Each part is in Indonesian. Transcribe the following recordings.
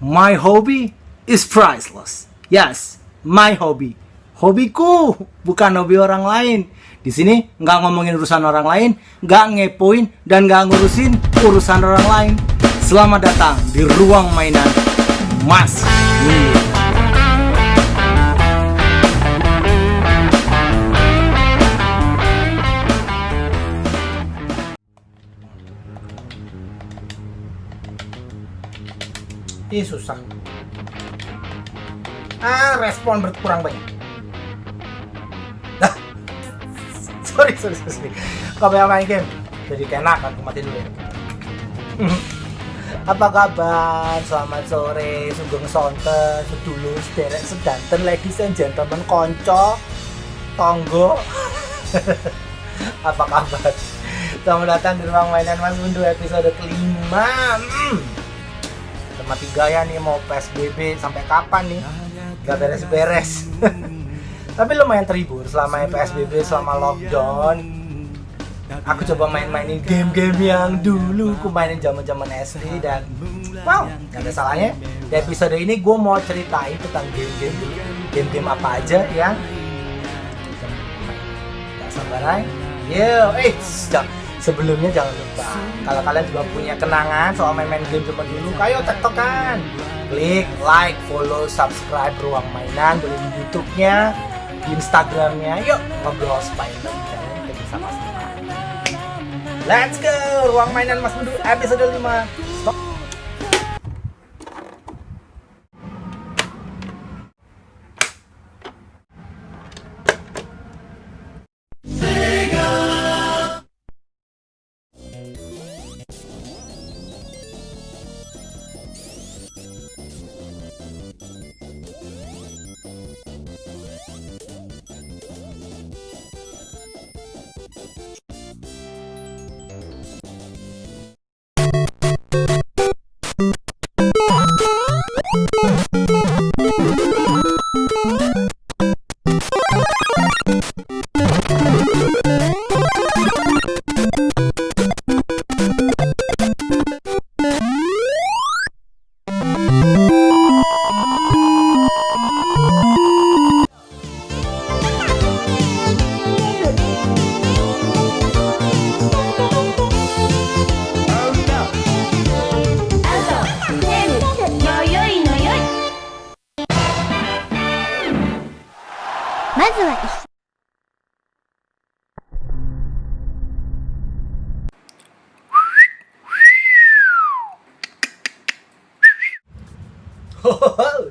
My hobby is priceless. Yes, my hobby. Hobiku, bukan hobi orang lain. Di sini nggak ngomongin urusan orang lain, nggak ngepoin dan nggak ngurusin urusan orang lain. Selamat datang di ruang mainan Mas Mundur. Ih, susah. Respon berkurang banyak. Sorry. Kau banyak main game, jadi kenakan aku matiin dulu ya. Apa kabar? Selamat sore, sugeng sonten, sedulur, sederek, sedanten, ladies and gentlemen, konco, tonggo. Apa kabar? Selamat datang di ruang mainan Mas Mundur episode kelima. Tema 3 ya nih, mau PSBB sampai kapan nih? Gak beres-beres. Tapi lumayan terhibur selama PSBB, selama lockdown. Aku coba mainin game-game yang dulu aku mainin zaman-zaman SD dan wow, gak ada salahnya. Di episode ini gue mau ceritain tentang game-game dulu. Game-game apa aja yang gak sabaran. Sebelumnya jangan lupa, kalau kalian juga punya kenangan soal main-main game zaman dulu, ayo tektokan, klik like, follow, subscribe ruang mainan, boleh di YouTube-nya, di Instagram-nya. Yuk ngobrol supaya kita bisa sama-sama. Let's go, ruang mainan Mas Mundur episode 5. Stop.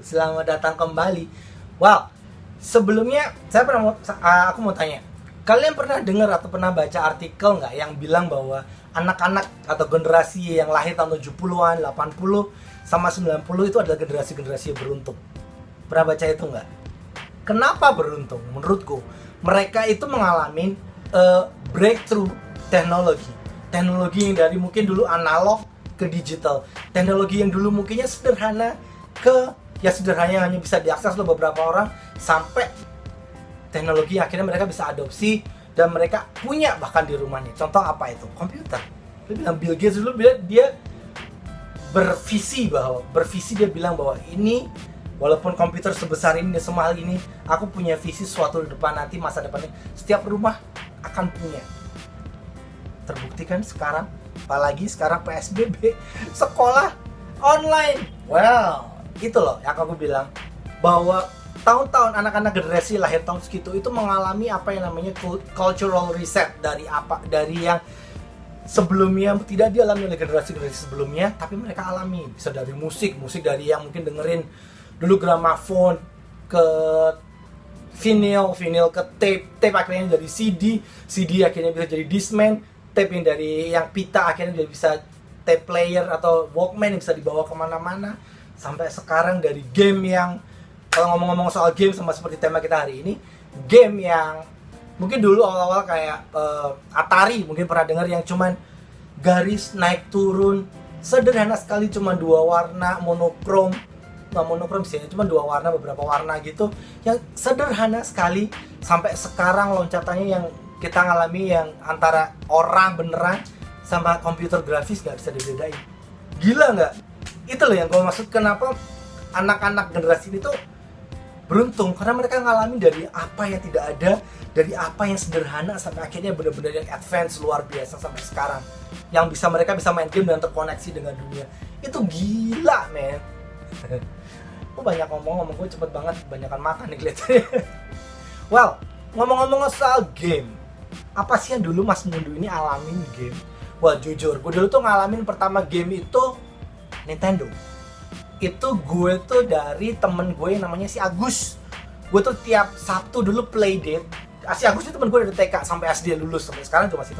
Selamat datang kembali. Wow, sebelumnya aku mau tanya, kalian pernah dengar atau pernah baca artikel nggak yang bilang bahwa anak-anak atau generasi yang lahir tahun 70-an, 80 sama 90 itu adalah generasi-generasi yang beruntung? Pernah baca itu nggak? Kenapa beruntung? Menurutku, mereka itu mengalami breakthrough teknologi yang dari mungkin dulu analog ke digital, teknologi yang dulu mungkinnya sederhana ke sederhananya hanya bisa diakses oleh beberapa orang, sampai teknologi akhirnya mereka bisa adopsi dan mereka punya bahkan di rumahnya. Contoh apa itu? Komputer. Bill Gates dulu dia bervisi, dia bilang bahwa ini walaupun komputer sebesar ini dan semahal ini, aku punya visi suatu depan nanti, masa depannya setiap rumah akan punya. Terbuktikan sekarang, apalagi sekarang PSBB, sekolah online. Well, itu loh yang aku bilang, bahwa tahun-tahun anak-anak generasi lahir tahun segitu itu mengalami apa yang namanya cultural reset dari yang sebelumnya tidak dialami oleh generasi-generasi sebelumnya, tapi mereka alami. Bisa dari musik dari yang mungkin dengerin dulu gramafon, ke vinyl ke tape akhirnya jadi CD akhirnya bisa jadi Discman, tape yang dari yang pita akhirnya jadi bisa tape player atau Walkman yang bisa dibawa kemana-mana, sampai sekarang dari game yang, kalau ngomong-ngomong soal game sama seperti tema kita hari ini, game yang mungkin dulu awal-awal kayak Atari, mungkin pernah dengar, yang cuman garis naik turun sederhana sekali, cuma 2 warna monokrom sih, cuma 2 warna, beberapa warna gitu, yang sederhana sekali, sampai sekarang loncatannya yang kita ngalami yang antara orang beneran sama komputer grafis nggak bisa dibedain. Gila nggak? Itu loh yang gue maksud, kenapa anak-anak generasi ini tuh beruntung, karena mereka ngalamin dari apa yang tidak ada, dari apa yang sederhana sampai akhirnya benar-benar yang advance luar biasa sampai sekarang, yang mereka bisa main game dan terkoneksi dengan dunia. Itu gila, men. Gue banyak ngomong gue cepet banget, banyakan makan nih kelihatannya. Well, ngomong-ngomong soal game, apa sih yang dulu Mas Mundu ini alamin game? Wah, jujur, gue dulu tuh ngalamin pertama game itu Nintendo. Itu gue tuh dari temen gue yang namanya si Agus. Gue tuh tiap Sabtu dulu playdate. Si Agus itu temen gue dari TK sampai SD lulus, sampai sekarang juga masih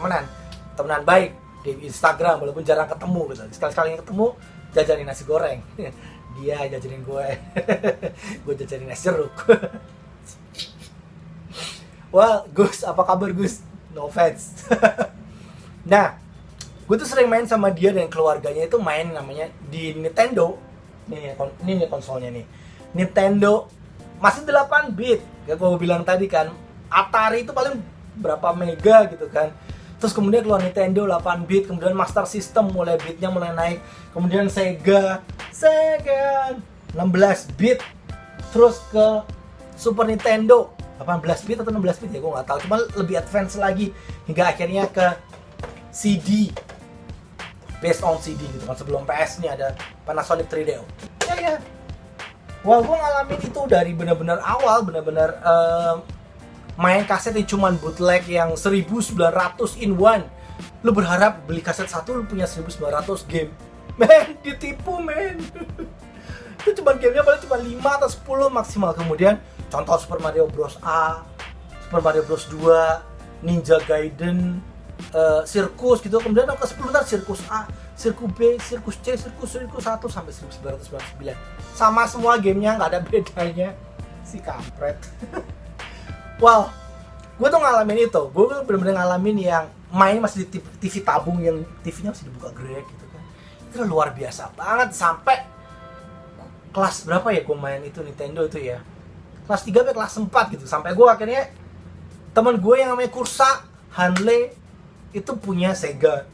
temenan baik di Instagram walaupun jarang ketemu gitu. Sekali-sekali ketemu jajanin nasi goreng. Dia jajanin gue. Gue jajanin nasi jeruk. Wah, Gus, apa kabar Gus? No offense. Nah, gue tuh sering main sama dia dan keluarganya itu main namanya di Nintendo. Ini konsolnya nih. Nintendo masih 8 bit. Kayak gue bilang tadi kan, Atari itu paling berapa mega gitu kan. Terus kemudian keluar Nintendo 8 bit, kemudian Master System mulai bitnya mulai naik. Kemudian Sega 16 bit. Terus ke Super Nintendo 18 bit atau 16 bit ya, gue nggak tahu, cuma lebih advance lagi hingga akhirnya ke CD, based on CD gitu kan. Sebelum PS nih ada Panasonic 3DO. Ya. Wah, gue ngalamin itu dari benar-benar awal, benar-benar main kaset yang cuman bootleg yang 1900 in one. Lu berharap beli kaset satu lu punya 1900 game. Men, ditipu men. Itu cuma gamenya paling cuma 5 atau 10 maksimal. Kemudian contoh Super Mario Bros. A, Super Mario Bros. 2, Ninja Gaiden, Sirkus gitu. Kemudian ke 10 ntar Sirkus A, Sirkus B, Sirkus C, Sirkus 1 sampai 1999. Sama semua gamenya, nggak ada bedanya. Si kampret. Wow, gue tuh ngalamin itu. Gue bener-bener ngalamin yang main masih di TV tabung yang TV-nya masih dibuka grek gitu kan. Itu luar biasa banget. Sampai kelas berapa ya gue main itu Nintendo itu ya, kelas 3 sampai kelas 4 gitu. Sampai gue akhirnya teman gue yang namanya Kursa Hanley itu punya Sega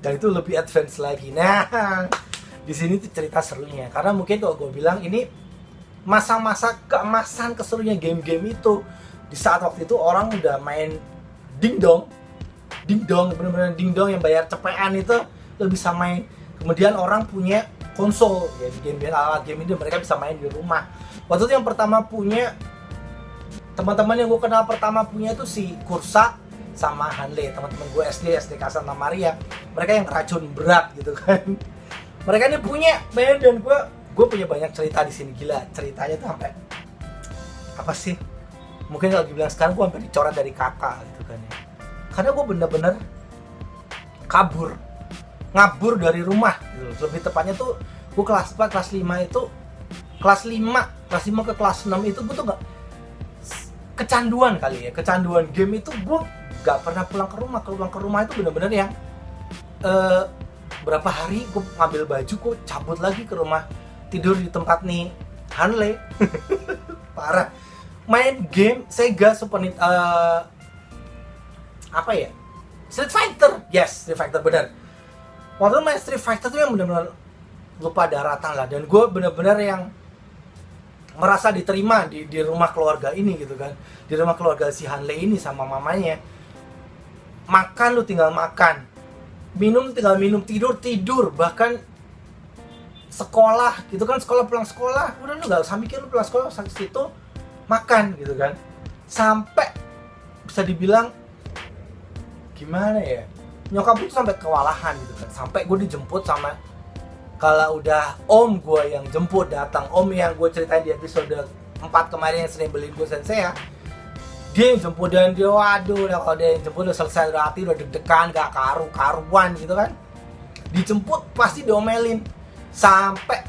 dan itu lebih advance lagi. Nah, di sini tuh cerita serunya, karena mungkin kalau gue bilang ini masa-masa keemasan keserunya game-game itu. Di saat waktu itu orang udah main dingdong, bener-bener dingdong yang bayar cepean itu lo bisa main. Kemudian orang punya konsol ya, di game alat game ini mereka bisa main di rumah. Waktu itu yang pertama punya, teman-teman yang gue kenal pertama punya itu si Kursa sama Hanley, teman-teman gue SD Santa Maria. Mereka yang racun berat gitu kan. Mereka ini punya main, dan gue punya banyak cerita di sini. Gila, ceritanya tuh sampai apa sih? Mungkin kalau dibilang sekarang gue sampai dicoret dari kakak gitu kan ya. Karena gue bener-bener ngabur dari rumah gitu. Lebih tepatnya tuh gue kelas 4, kelas 5 itu kelas 5 ke kelas 6 itu gue tuh gak kecanduan game itu. Gue gak pernah pulang ke rumah itu bener-bener yang berapa hari gue ngambil baju, gue cabut lagi ke rumah, tidur di tempat nih Hanley. Parah. Main game Sega Super apa ya, Street Fighter. Yes, Street Fighter, benar. Waktu main Street Fighter tuh yang benar-benar lupa daratan lah. Dan gue benar-benar yang merasa diterima di rumah keluarga ini gitu kan. Di rumah keluarga si Hanley ini sama mamanya. Makan lu tinggal makan, minum tinggal minum, tidur. Bahkan sekolah gitu kan, pulang sekolah udah lu gak usah mikir, lu pulang sekolah sampai situ makan gitu kan. Sampai bisa dibilang gimana ya, nyokap itu sampai kewalahan gitu kan. Sampai gue dijemput sama, kalau udah om gue yang jemput datang, om yang gue ceritain di episode 4 kemarin yang sering beliin gue Sensei, dia yang jemput. Dan dia, waduh, kalau dia yang jemput udah selesai hati, udah deg-degan, gak karuan gitu kan. Dijemput pasti diomelin. Sampai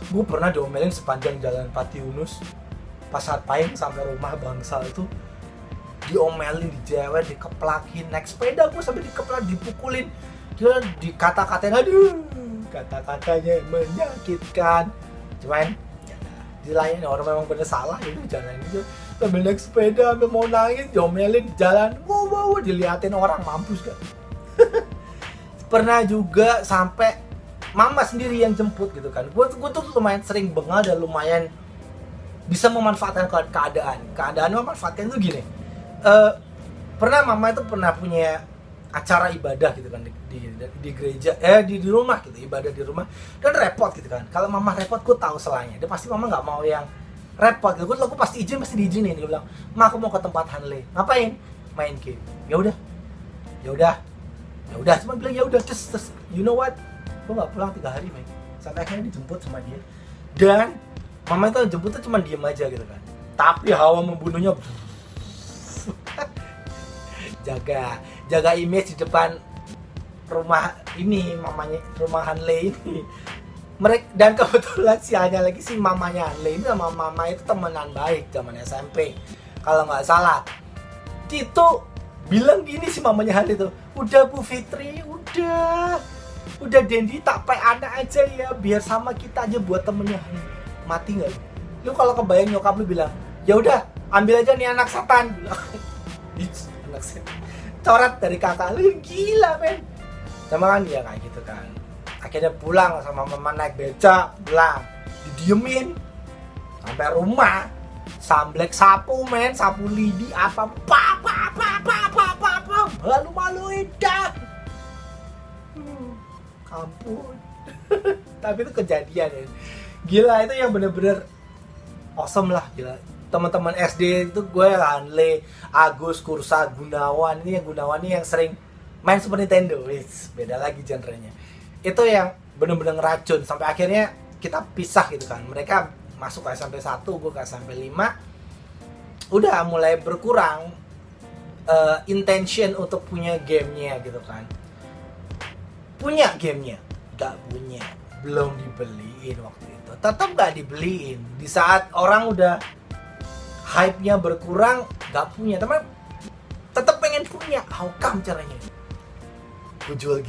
gue pernah diomelin sepanjang jalan Pati Yunus pas saat pahing sampai rumah bangsal itu. Diomelin, dijewet, dikeplakin. Naik sepeda gue sampai dikeplak, dipukulin. Dia dikata-katain, aduh, kata-katanya menyakitkan. Cuman di lain orang memang bener salah, itu jangan itu. Sambil naik sepeda, sambil mau nangis, diomelin di jalan. Wow, diliatin orang, mampus gak? Pernah juga sampai mama sendiri yang jemput gitu kan. Gue tuh lumayan sering bengal dan lumayan bisa memanfaatkan keadaan memanfaatkan itu gini. Pernah mama itu pernah punya acara ibadah gitu kan di gereja, di rumah gitu, ibadah di rumah, dan repot gitu kan. Kalau mama repot, gue tahu selanya, dia pasti mama nggak mau yang repot gitu. Gue pasti diizinin. Dia bilang, "Ma, aku mau ke tempat Hanley." "Ngapain?" "Main game." Ya udah, cuma bilang ya udah, terus you know what, gue nggak pulang 3 hari, men. Sampai akhirnya dijemput sama dia, dan mama itu jemputnya cuma diem aja gitu kan, tapi hawa membunuhnya. jaga image di depan rumah ini, mamanya rumah Hanley ini. Dan kebetulan sialnya lagi si mamanya Hanley ini sama mama itu temenan baik zaman SMP kalau nggak salah. Itu bilang gini si mamanya Hanley tuh, "Udah Bu Fitri, udah Dendi, tak pay anak aja ya, biar sama kita aja buat temennya." Mati nggak lu kalau kebayang nyokap lu bilang, "Ya udah ambil aja nih anak setan," bilang. Anak setan coret dari kakak lu, gila, men. Sama kan dia kayak gitu kan. Akhirnya pulang sama mama, naik beca pulang, didiemin sampai rumah, samblek sapu, men, sapu lidi apa malu-maluin dah. Ampun. Tapi itu kejadian ya. Gila, itu yang bener-bener awesome lah, gila. Teman-teman SD itu gue, Hanley, Agus, Kursa, Gunawan. Ini yang sering main Super Nintendo. Beda lagi genrenya. Itu yang bener-bener ngeracun. Sampai akhirnya kita pisah gitu kan. Mereka masuk ke SMP 1, gue ke SMP 5. Udah mulai berkurang intention untuk punya gamenya gitu kan. Punya gamenya, gak punya, belum dibeliin waktu itu. Tetap gak dibeliin. Di saat orang udah hype-nya berkurang, gak punya. Teman tetap pengen punya. How come caranya? Gue jual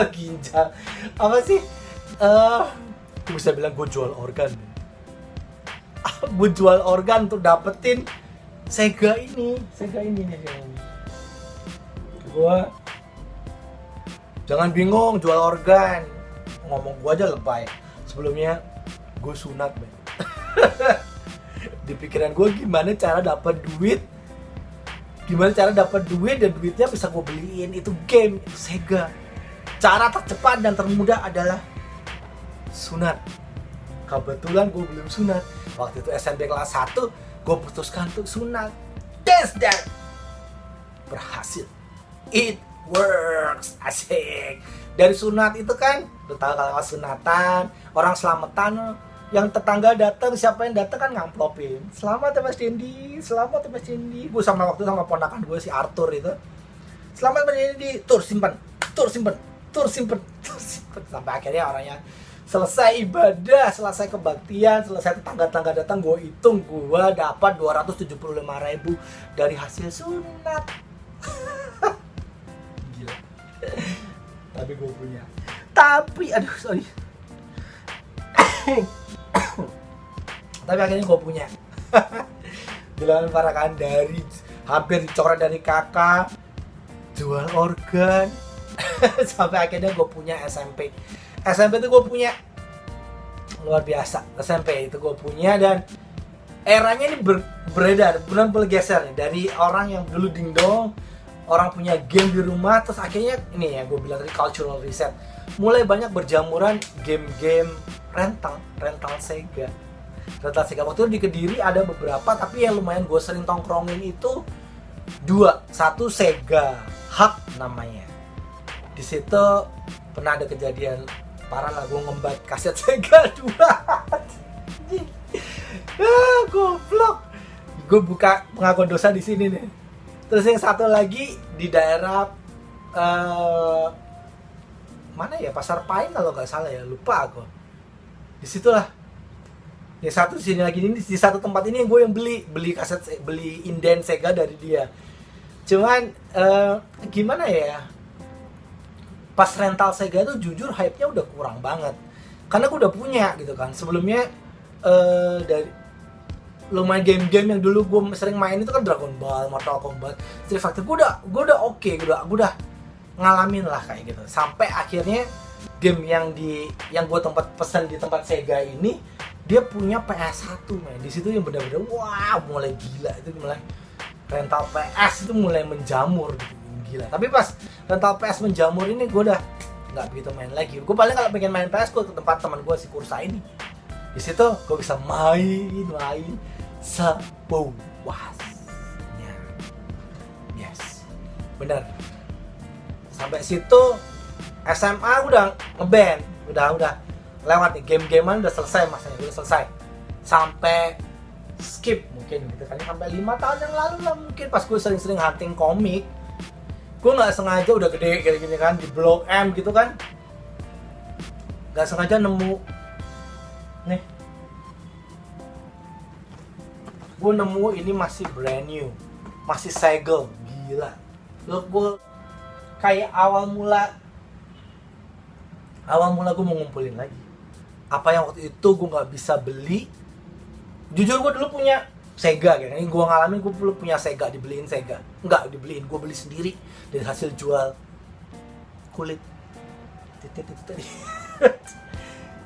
ginjal. Apa sih? Gue bisa bilang gue jual organ. Gue jual organ untuk dapetin Sega ini nih. Gue jangan bingung jual organ. Ngomong gue aja lebay. Sebelumnya gue sunat, men. Di pikiran gue gimana cara dapat duit dan duitnya bisa gue beliin itu game, itu Sega. Cara tercepat dan termudah adalah sunat. Kebetulan gue belum sunat. Waktu itu SMP kelas 1, gue putuskan untuk sunat. That's that. Berhasil. It works. Asik. Dari sunat itu kan, lu tahu kalau sunatan, orang selamatan, yang tetangga datang, siapa yang datang kan ngamplopin. "Selamat ya Mas Dendi, selamat ya Mas Dendi." Gue sama ponakan gue si Arthur itu. "Selamat Mas Dendi, tur simpan. Sampai akhirnya orangnya selesai ibadah, selesai kebaktian, selesai tetangga-tetangga datang, gue hitung gue dapat 275.000 dari hasil sunat. Gila. Tapi gue punya. Sorry. Tapi akhirnya gue punya. Dilawan para kan, dari hampir dicoret dari kakak, jual organ, sampai akhirnya gue punya SMP itu gue punya. Luar biasa. SMP itu gue punya, dan eranya ini beredar, benar bergeser nih, dari orang yang dulu dingdong, orang punya game di rumah, terus akhirnya ini ya gue bilang tadi, cultural reset. Mulai banyak berjamuran game-game rental Sega. Waktu itu di Kediri ada beberapa, tapi yang lumayan gue sering tongkrongin itu 2. Satu Sega Hub namanya. Di situ pernah ada kejadian parah lah, gue ngembat kaset Sega 2. Goblok. Gue buka pengakuan dosa di sini nih. Terus yang satu lagi di daerah mana ya, Pasar Pain kalau nggak salah ya, lupa aku. Disitulah. Yang satu di sini lagi, ini di satu tempat ini yang gue beli kaset, beli inden Sega dari dia. Cuman gimana ya? Pas rental Sega itu jujur hype-nya udah kurang banget. Karena gue udah punya gitu kan. Sebelumnya dari lumayan game-game yang dulu gue sering main itu kan Dragon Ball, Mortal Kombat, Street Fighter. Gue udah oke, gue udah ngalamin lah kayak gitu. Sampai akhirnya game yang gue tempat pesan di tempat Sega ini, dia punya PS1 men. Di situ yang benar-benar wah mulai gila, itu mulai rental PS itu mulai menjamur gitu. Gila. Tapi pas rental PS menjamur ini gue udah nggak begitu main lagi. Gue paling kalau pengen main PS gue ke tempat teman gue si Kursa ini. Di situ gue bisa main sepuasnya. Yes, bener. Sampai situ SMA udah ngeband, udah lewat nih, game-gamean udah selesai masanya, udah selesai. Sampai skip mungkin gitu kan, sampai 5 tahun yang lalu lah mungkin, pas gue sering-sering hunting komik. Gue nggak sengaja udah gede kayak gini kan, di Blok M gitu kan, nggak sengaja nemu nih, gue nemu ini masih brand new, masih segel, gila. Loh, gue kayak awal mula gue mau ngumpulin lagi apa yang waktu itu gue nggak bisa beli. Jujur gue dulu punya Sega, kayak ini gue ngalamin, gue dulu punya Sega, dibeliin Sega, nggak dibeliin, gue beli sendiri dari hasil jual kulit titit itu tadi.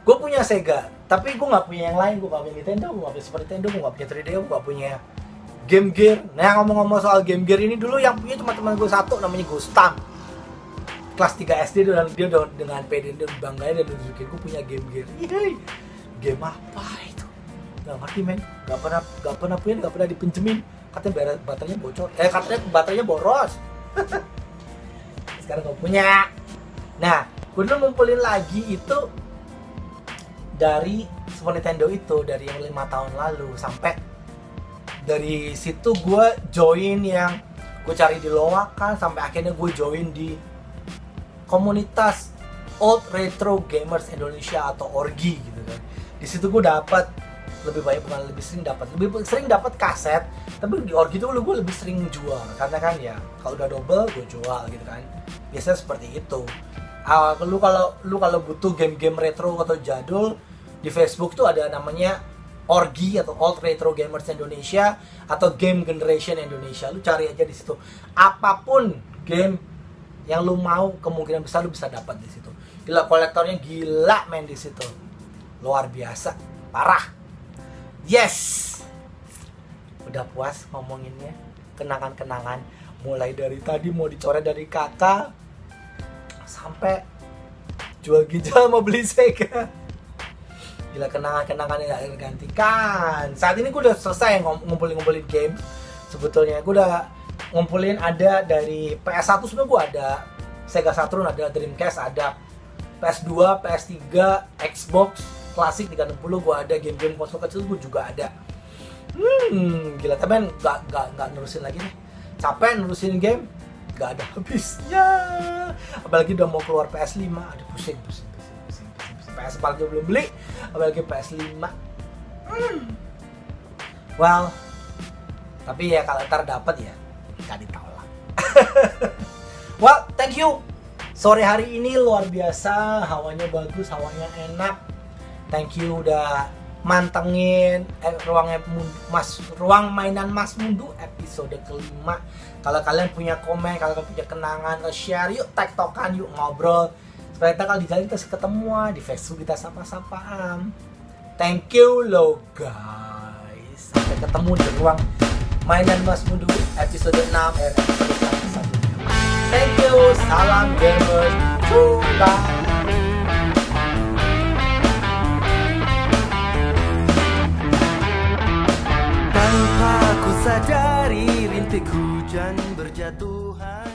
Gue punya Sega, tapi gue nggak punya yang lain, gue nggak punya Nintendo, gue nggak punya Super Nintendo, gue nggak punya 3DS, gue nggak punya Game Gear. Nah, ngomong-ngomong soal Game Gear ini, dulu yang punya cuma teman gue satu, namanya Gustam. Kelas 3 SD, dan dia dengan pede dan bangganya dan nunjukin gue punya Game Gear. Yeay. Game apa itu? Gak ngerti men, gak pernah punya, gak pernah dipinjemin. Katanya baterainya bocor, katanya baterainya boros. Sekarang gak punya. Nah, gue dulu ngumpulin lagi itu dari Super Nintendo itu, dari yang 5 tahun lalu. Sampai dari situ gue join yang gue cari di Loakan, sampai akhirnya gue join di komunitas Old Retro Gamers Indonesia atau ORGI gitu kan. Di situ gue dapat lebih sering dapat kaset, tapi di ORGI itu gue lebih sering jual, karena kan ya kalau udah double gue jual gitu kan. Biasanya seperti itu. Lu kalau butuh game-game retro atau jadul, di Facebook tuh ada namanya ORGI atau Old Retro Gamers Indonesia atau Game Generation Indonesia. Lu cari aja di situ. Apapun game yang lu mau, kemungkinan besar lu bisa dapat di situ. Gila, kolektornya gila men di situ. Luar biasa, parah. Yes. Udah puas ngomonginnya. Kenangan-kenangan mulai dari tadi mau dicoret dari kakak sampai jual ginjal mau beli Sega. Gila, kenangan-kenangan yang gak tergantikan. Saat ini gue udah selesai ngumpulin game. Sebetulnya gue udah ngumpulin, ada dari PS1 sebenarnya gue ada, Sega Saturn ada, Dreamcast ada, PS2, PS3, Xbox klasik 360 gue ada, game-game konsol kecil gue juga ada. Gila, tapi nggak nerusin lagi nih, capek nerusin game, nggak ada habisnya. Apalagi udah mau keluar PS5, aduh pusing. PS4 juga belum beli, apalagi PS5. Well, tapi ya kalau ntar dapat ya gak ditolak. Well, thank you. Sore hari ini luar biasa, hawanya bagus, hawanya enak. Thank you udah mantengin ruang mainan Mas Mundu episode kelima. Kalau kalian punya komen, kalau kalian punya kenangan, share yuk, tektokan yuk, ngobrol. Supaya kita kalau di jalan kita ketemuan, di Facebook kita sapa-sapaan. Thank you lo guys. Sampai ketemu di ruang mainan Mas Mundu episode 6 episode 1. Thank you, salam gamers. Bye. Tanpa ku sadari rintik hujan berjatuhan.